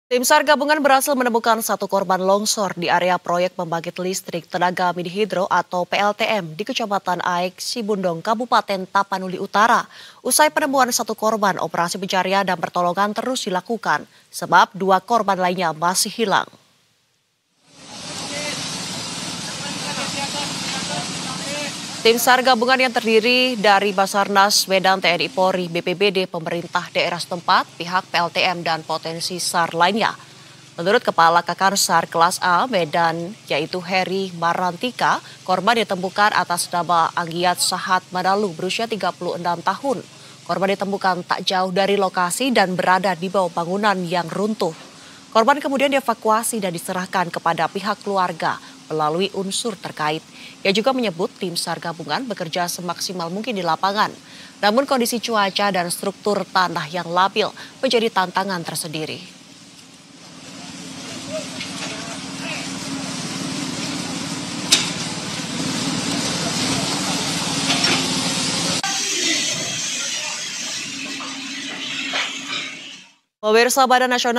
Tim SAR gabungan berhasil menemukan satu korban longsor di area proyek pembangkit listrik tenaga mini hidro atau PLTM di Kecamatan Aik, Sibundong, Kabupaten Tapanuli Utara. Usai penemuan satu korban, operasi pencarian dan pertolongan terus dilakukan, sebab dua korban lainnya masih hilang. Tim SAR gabungan yang terdiri dari Basarnas, Medan, TNI Polri, BPBD, pemerintah daerah setempat, pihak PLTM, dan potensi SAR lainnya. Menurut Kepala Kakar SAR kelas A Medan, yaitu Heri Marantika, korban ditemukan atas nama Anggiat Sahat Madalu berusia 36 tahun. Korban ditemukan tak jauh dari lokasi dan berada di bawah bangunan yang runtuh. Korban kemudian dievakuasi dan diserahkan kepada pihak keluarga melalui unsur terkait. Ia juga menyebut tim SAR gabungan bekerja semaksimal mungkin di lapangan. Namun kondisi cuaca dan struktur tanah yang labil menjadi tantangan tersendiri. Pemirsa Badan Nasional